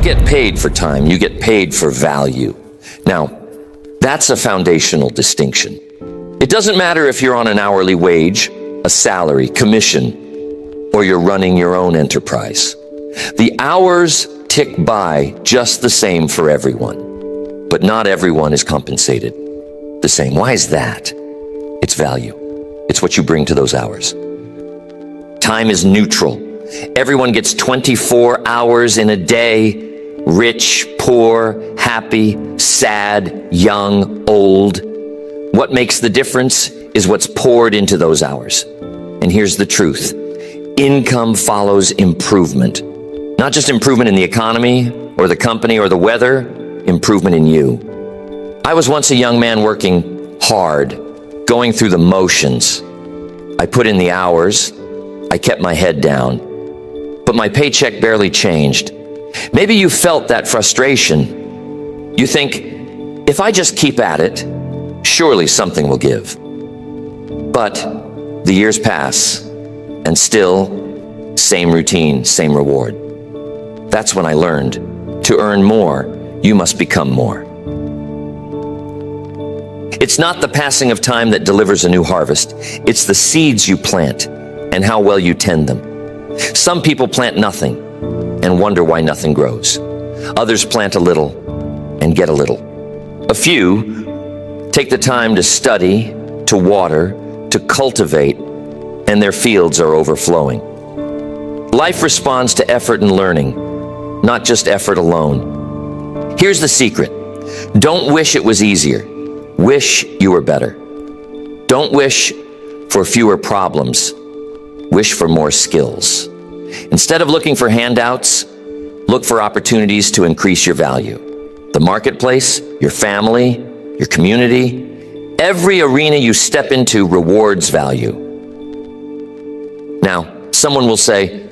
don't get paid for time, you get paid for value. Now, that's a foundational distinction. It doesn't matter if you're on an hourly wage, a salary, commission, or you're running your own enterprise. The hours tick by just the same for everyone, but not everyone is compensated the same. Why is that? It's value. It's what you bring to those hours. Time is neutral. Everyone gets 24 hours in a day, rich, poor, happy, sad, young, old. What makes the difference is what's poured into those hours. And here's the truth. Income follows improvement. Not just improvement in the economy or the company or the weather, improvement in you. I was once a young man working hard, going through the motions. I put in the hours, I kept my head down, but my paycheck barely changed. Maybe you felt that frustration. You think, if I just keep at it, surely something will give. But the years pass, and still, same routine, same reward. That's when I learned, to earn more, you must become more. It's not the passing of time that delivers a new harvest. It's the seeds you plant and how well you tend them. Some people plant nothing and wonder why nothing grows. Others plant a little and get a little. A few take the time to study, to water, to cultivate, and their fields are overflowing. Life responds to effort and learning, not just effort alone. Here's the secret. Don't wish it was easier. Wish you were better. Don't wish for fewer problems. Wish for more skills. Instead of looking for handouts, look for opportunities to increase your value. The marketplace, your family, your community, every arena you step into rewards value. Now, someone will say,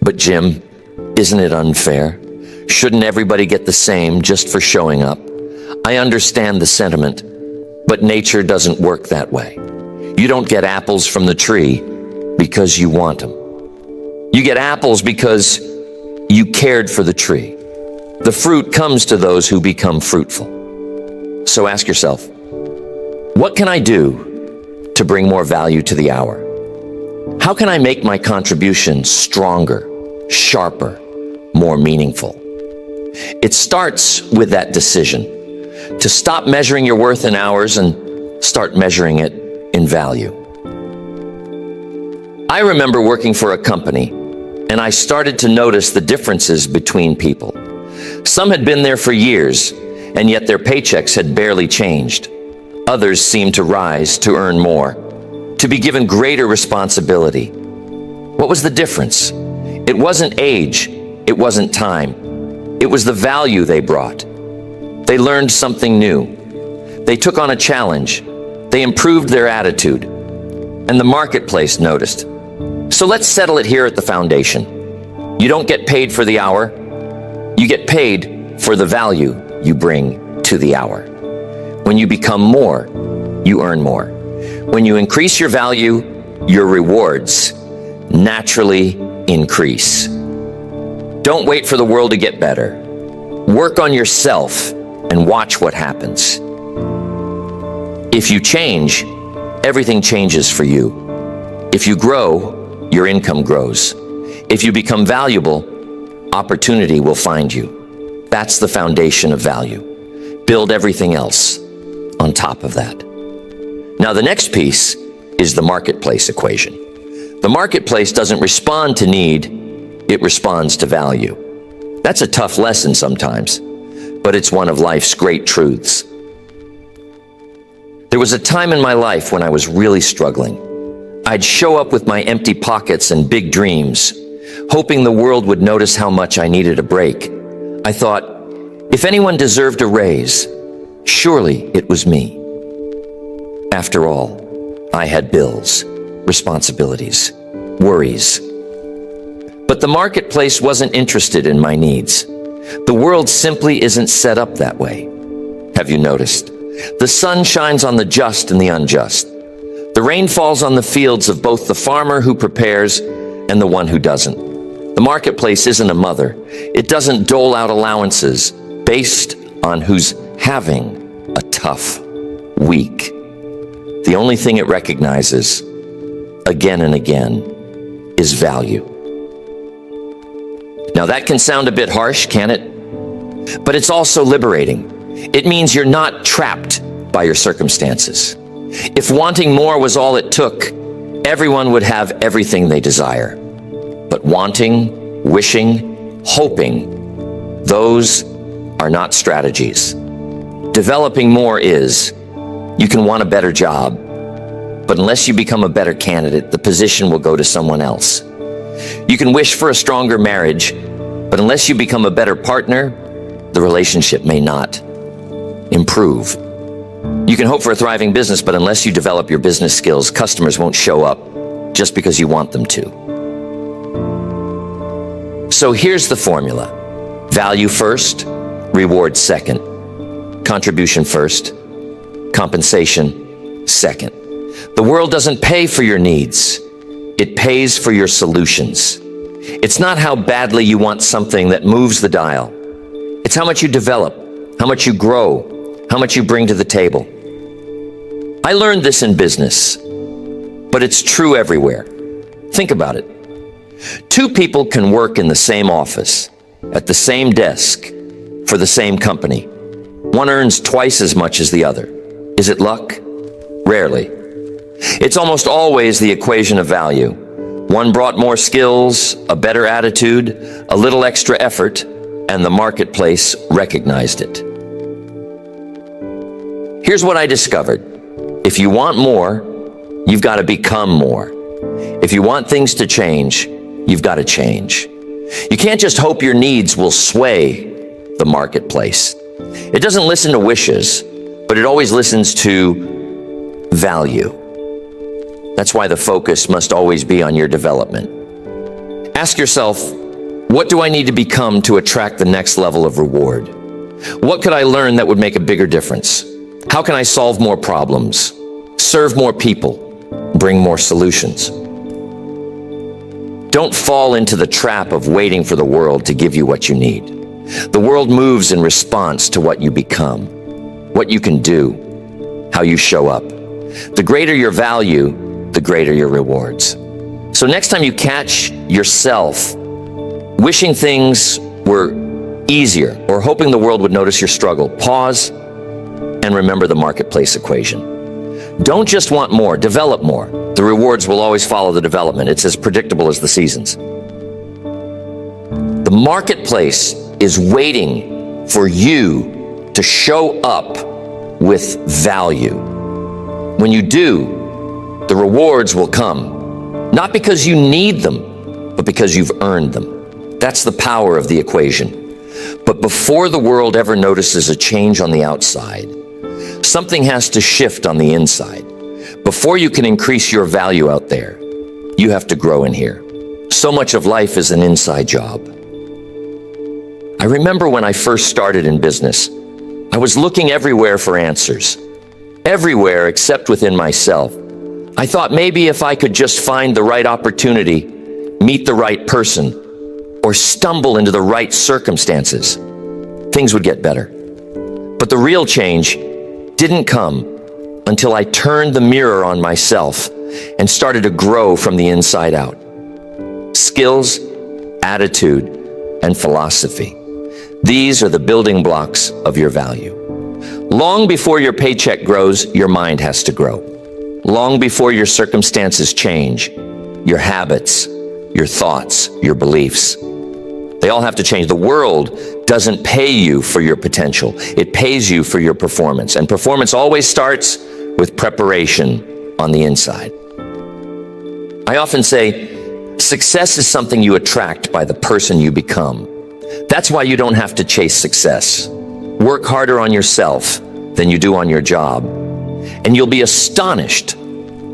but Jim, isn't it unfair? Shouldn't everybody get the same just for showing up? I understand the sentiment, but nature doesn't work that way. You don't get apples from the tree because you want them. You get apples because you cared for the tree. The fruit comes to those who become fruitful. So ask yourself, what can I do to bring more value to the hour? How can I make my contribution stronger, sharper, more meaningful? It starts with that decision to stop measuring your worth in hours and start measuring it in value. I remember working for a company, and I started to notice the differences between people. Some had been there for years, and yet their paychecks had barely changed. Others seemed to rise to earn more, to be given greater responsibility. What was the difference? It wasn't age, it wasn't time. It was the value they brought. They learned something new. They took on a challenge. They improved their attitude. And the marketplace noticed. So let's settle it here at the foundation. You don't get paid for the hour. You get paid for the value you bring to the hour. When you become more, you earn more. When you increase your value, your rewards naturally increase. Don't wait for the world to get better. Work on yourself and watch what happens. If you change, everything changes for you. If you grow, your income grows. If you become valuable, opportunity will find you. That's the foundation of value. Build everything else on top of that. Now, the next piece is the marketplace equation. The marketplace doesn't respond to need, it responds to value. That's a tough lesson sometimes, but it's one of life's great truths. There was a time in my life when I was really struggling. I'd show up with my empty pockets and big dreams, hoping the world would notice how much I needed a break. I thought, if anyone deserved a raise, surely it was me. After all, I had bills, responsibilities, worries. But the marketplace wasn't interested in my needs. The world simply isn't set up that way. Have you noticed? The sun shines on the just and the unjust. The rain falls on the fields of both the farmer who prepares and the one who doesn't. The marketplace isn't a mother. It doesn't dole out allowances based on who's having a tough week. The only thing it recognizes again and again is value. Now that can sound a bit harsh, can it? But it's also liberating. It means you're not trapped by your circumstances. If wanting more was all it took, everyone would have everything they desire. But wanting, wishing, hoping, those are not strategies. Developing more is. You can want a better job, but unless you become a better candidate, the position will go to someone else. You can wish for a stronger marriage, but unless you become a better partner, the relationship may not improve. You can hope for a thriving business, but unless you develop your business skills, customers won't show up just because you want them to. So here's the formula. Value first, reward second. Contribution first, compensation second. The world doesn't pay for your needs. It pays for your solutions. It's not how badly you want something that moves the dial. It's how much you develop, how much you grow, how much you bring to the table. I learned this in business, but it's true everywhere. Think about it. Two people can work in the same office, at the same desk, for the same company. One earns twice as much as the other. Is it luck? Rarely. It's almost always the equation of value. One brought more skills, a better attitude, a little extra effort, and the marketplace recognized it. Here's what I discovered. If you want more, you've got to become more. If you want things to change, you've got to change. You can't just hope your needs will sway the marketplace. It doesn't listen to wishes, but it always listens to value. That's why the focus must always be on your development. Ask yourself, what do I need to become to attract the next level of reward? What could I learn that would make a bigger difference? How can I solve more problems, serve more people, bring more solutions? Don't fall into the trap of waiting for the world to give you what you need. The world moves in response to what you become, what you can do, how you show up. The greater your value, the greater your rewards. So next time you catch yourself wishing things were easier or hoping the world would notice your struggle, pause and remember the marketplace equation. Don't just want more, develop more. The rewards will always follow the development. It's as predictable as the seasons. The marketplace is waiting for you to show up with value. When you do, the rewards will come, not because you need them, but because you've earned them. That's the power of the equation. But before the world ever notices a change on the outside, something has to shift on the inside. Before you can increase your value out there, you have to grow in here. So much of life is an inside job. I remember when I first started in business, I was looking everywhere for answers. Everywhere except within myself. I thought maybe if I could just find the right opportunity, meet the right person, or stumble into the right circumstances, things would get better. But the real change didn't come until I turned the mirror on myself and started to grow from the inside out. Skills, attitude, and philosophy. These are the building blocks of your value. Long before your paycheck grows, your mind has to grow. Long before your circumstances change, your habits, your thoughts, your beliefs, they all have to change. The world doesn't pay you for your potential. It pays you for your performance. And performance always starts with preparation on the inside. I often say, success is something you attract by the person you become. That's why you don't have to chase success. Work harder on yourself than you do on your job, and you'll be astonished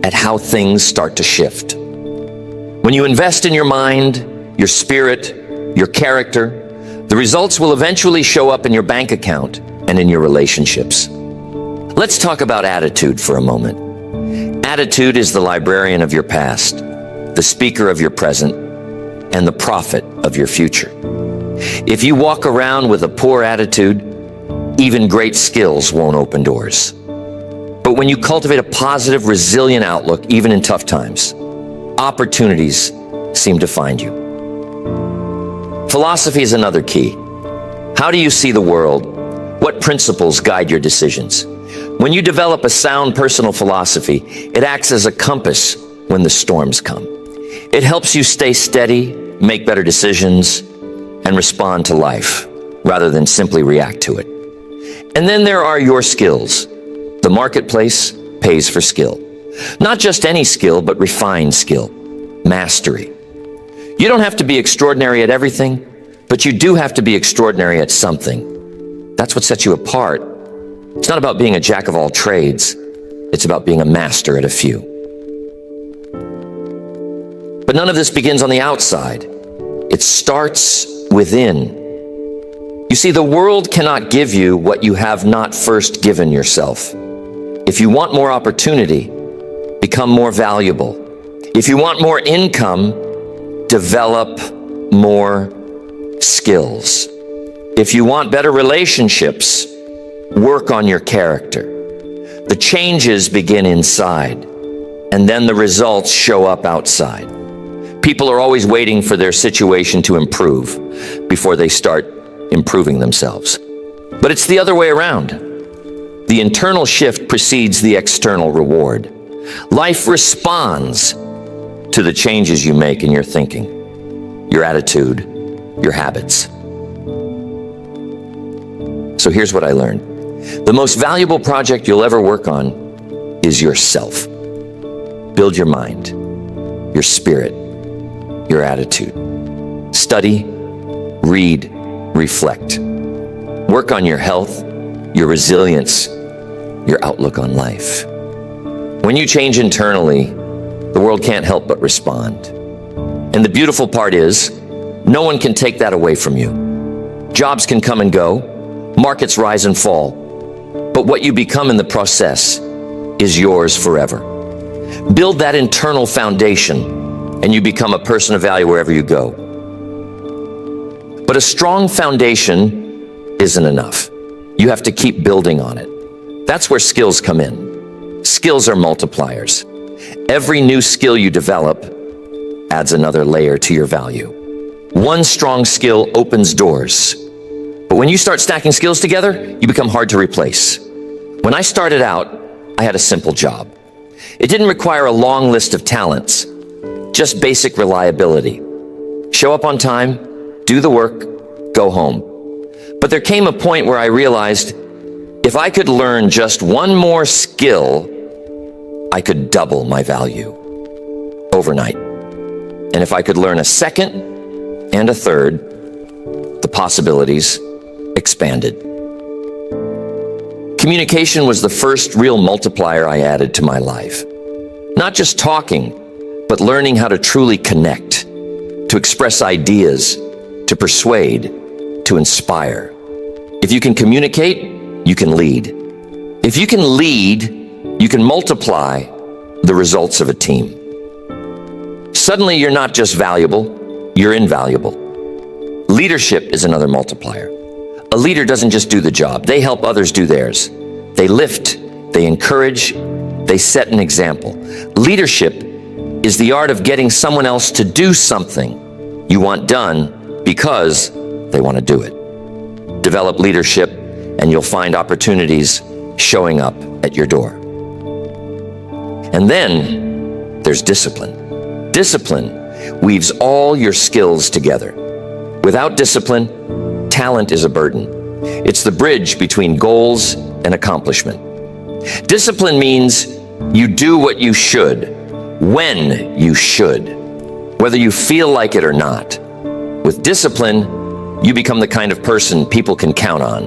at how things start to shift. When you invest in your mind, your spirit, your character, the results will eventually show up in your bank account and in your relationships. Let's talk about attitude for a moment. Attitude is the librarian of your past, the speaker of your present, and the profit of your future. If you walk around with a poor attitude, even great skills won't open doors. But when you cultivate a positive, resilient outlook, even in tough times, opportunities seem to find you. Philosophy is another key. How do you see the world? What principles guide your decisions? When you develop a sound personal philosophy, it acts as a compass when the storms come. It helps you stay steady, make better decisions, and respond to life rather than simply react to it. And then there are your skills. The marketplace pays for skill. Not just any skill, but refined skill, mastery. You don't have to be extraordinary at everything, but you do have to be extraordinary at something. That's what sets you apart. It's not about being a jack of all trades. It's about being a master at a few. But none of this begins on the outside. It starts within. You see, the world cannot give you what you have not first given yourself. If you want more opportunity, become more valuable. If you want more income, develop more skills. If you want better relationships, work on your character. The changes begin inside, and then the results show up outside. People are always waiting for their situation to improve before they start improving themselves. But it's the other way around. The internal shift precedes the external reward. Life responds to the changes you make in your thinking, your attitude, your habits. So here's what I learned. The most valuable project you'll ever work on is yourself. Build your mind, your spirit, your attitude. Study, read, reflect. Work on your health, your resilience, your outlook on life. When you change internally, the world can't help but respond. And the beautiful part is, no one can take that away from you. Jobs can come and go, markets rise and fall, but what you become in the process is yours forever. Build that internal foundation, and you become a person of value wherever you go. But a strong foundation isn't enough. You have to keep building on it. That's where skills come in. Skills are multipliers. Every new skill you develop adds another layer to your value. One strong skill opens doors. But when you start stacking skills together, you become hard to replace. When I started out, I had a simple job. It didn't require a long list of talents, just basic reliability. Show up on time, do the work, go home. But there came a point where I realized if I could learn just one more skill, I could double my value overnight. And if I could learn a second and a third, the possibilities expanded. Communication was the first real multiplier I added to my life. Not just talking, but learning how to truly connect, to express ideas, to persuade, to inspire. If you can communicate, you can lead. If you can lead, you can multiply the results of a team. Suddenly, you're not just valuable, you're invaluable. Leadership is another multiplier. A leader doesn't just do the job, they help others do theirs. They lift, they encourage, they set an example. Leadership is the art of getting someone else to do something you want done because they want to do it. Develop leadership, and you'll find opportunities showing up at your door. And then there's discipline. Discipline weaves all your skills together. Without discipline, talent is a burden. It's the bridge between goals and accomplishment. Discipline means you do what you should, when you should, whether you feel like it or not. With discipline, you become the kind of person people can count on,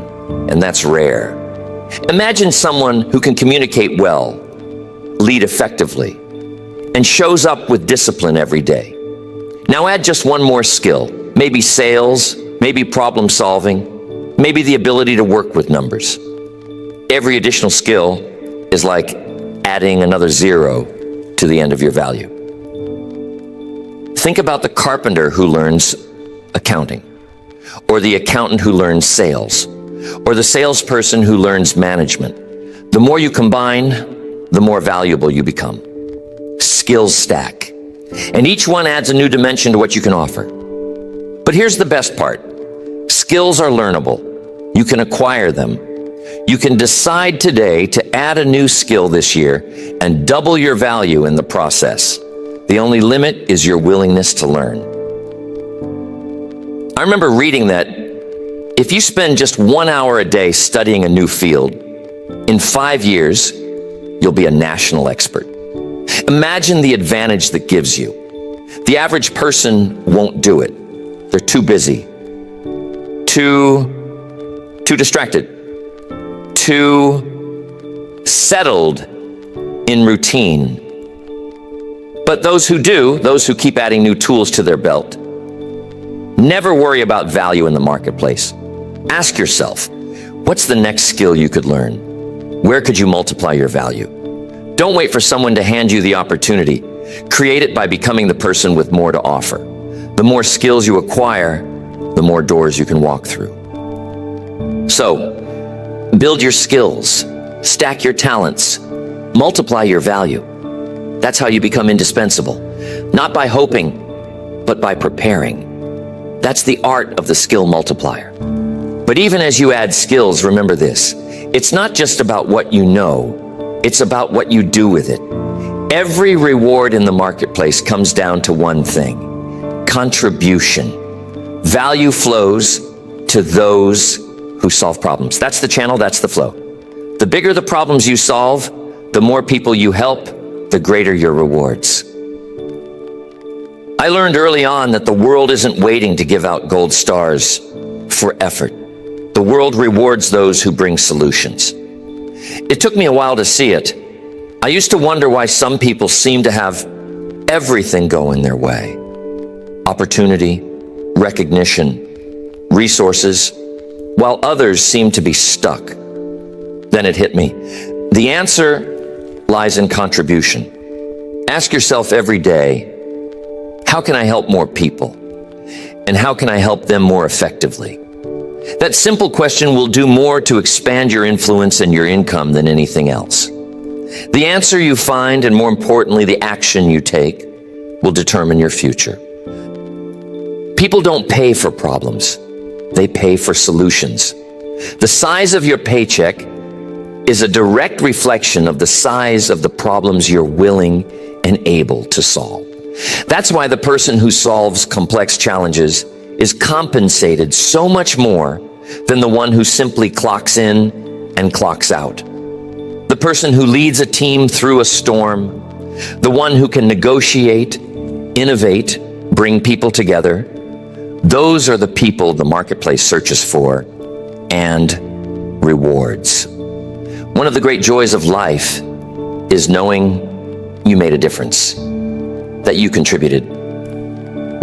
and that's rare. Imagine someone who can communicate well, lead effectively, and shows up with discipline every day. Now add just one more skill, maybe sales, maybe problem solving, maybe the ability to work with numbers. Every additional skill is like adding another zero to the end of your value. Think about the carpenter who learns accounting, or the accountant who learns sales, or the salesperson who learns management. The more you combine, the more valuable you become. Skills stack. And each one adds a new dimension to what you can offer. But here's the best part. Skills are learnable. You can acquire them. You can decide today to add a new skill this year and double your value in the process. The only limit is your willingness to learn. I remember reading that if you spend just 1 hour a day studying a new field, in 5 years, you'll be a national expert. Imagine the advantage that gives you. The average person won't do it. They're too busy, too distracted, too settled in routine. But those who do, those who keep adding new tools to their belt, never worry about value in the marketplace. Ask yourself, what's the next skill you could learn? Where could you multiply your value? Don't wait for someone to hand you the opportunity. Create it by becoming the person with more to offer. The more skills you acquire, the more doors you can walk through. So, build your skills, stack your talents, multiply your value. That's how you become indispensable. Not by hoping, but by preparing. That's the art of the skill multiplier. But even as you add skills, remember this. It's not just about what you know, it's about what you do with it. Every reward in the marketplace comes down to one thing: contribution. Value flows to those who solve problems. That's the channel, that's the flow. The bigger the problems you solve, the more people you help, the greater your rewards. I learned early on that the world isn't waiting to give out gold stars for effort. The world rewards those who bring solutions. It took me a while to see it. I used to wonder why some people seem to have everything going their way. Opportunity, recognition, resources, while others seem to be stuck. Then it hit me. The answer lies in contribution. Ask yourself every day, how can I help more people? And how can I help them more effectively? That simple question will do more to expand your influence and your income than anything else. The answer you find, and more importantly, the action you take, will determine your future. People don't pay for problems. They pay for solutions. The size of your paycheck is a direct reflection of the size of the problems you're willing and able to solve. That's why the person who solves complex challenges is compensated so much more than the one who simply clocks in and clocks out. The person who leads a team through a storm, the one who can negotiate, innovate, bring people together, those are the people the marketplace searches for and rewards. One of the great joys of life is knowing you made a difference, that you contributed.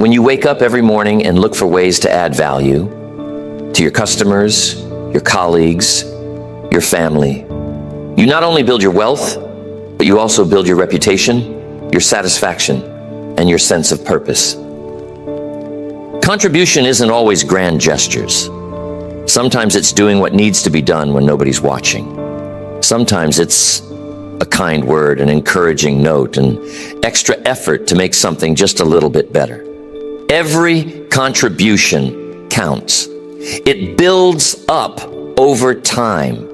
When you wake up every morning and look for ways to add value to your customers, your colleagues, your family, you not only build your wealth, but you also build your reputation, your satisfaction, and your sense of purpose. Contribution isn't always grand gestures. Sometimes it's doing what needs to be done when nobody's watching. Sometimes it's a kind word, an encouraging note, and extra effort to make something just a little bit better. Every contribution counts. It builds up over time.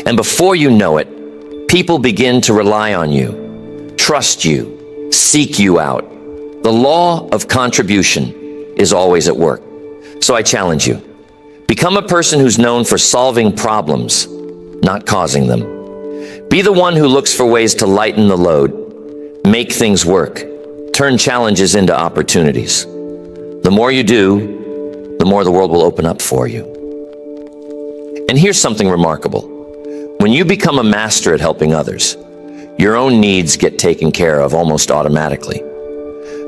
And before you know it, people begin to rely on you, trust you, seek you out. The law of contribution is always at work. So I challenge you. Become a person who's known for solving problems, not causing them. Be the one who looks for ways to lighten the load, make things work, turn challenges into opportunities. The more you do, the more the world will open up for you. And here's something remarkable. When you become a master at helping others, your own needs get taken care of almost automatically.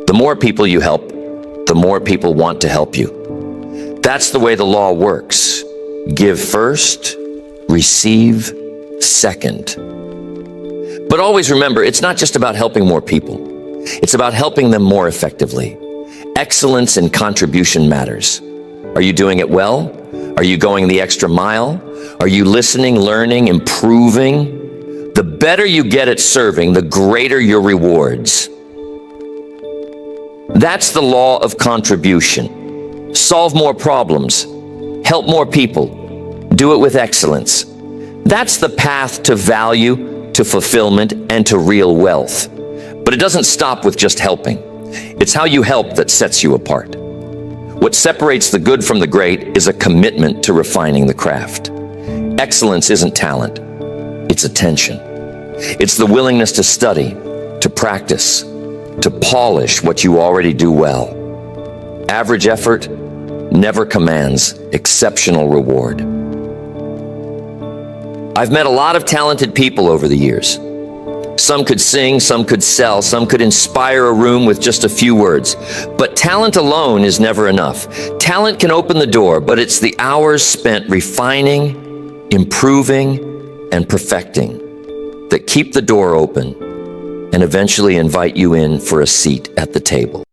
The more people you help, the more people want to help you. That's the way the law works. Give first, receive second. But always remember, it's not just about helping more people. It's about helping them more effectively. Excellence in contribution matters. Are you doing it well? Are you going the extra mile? Are you listening, learning, improving? The better you get at serving, the greater your rewards. That's the law of contribution. Solve more problems. Help more people. Do it with excellence. That's the path to value, to fulfillment, and to real wealth. But it doesn't stop with just helping. It's how you help that sets you apart. What separates the good from the great is a commitment to refining the craft. Excellence isn't talent, it's attention. It's the willingness to study, to practice, to polish what you already do well. Average effort never commands exceptional reward. I've met a lot of talented people over the years. Some could sing, some could sell, some could inspire a room with just a few words. But talent alone is never enough. Talent can open the door, but it's the hours spent refining, improving, and perfecting that keep the door open and eventually invite you in for a seat at the table.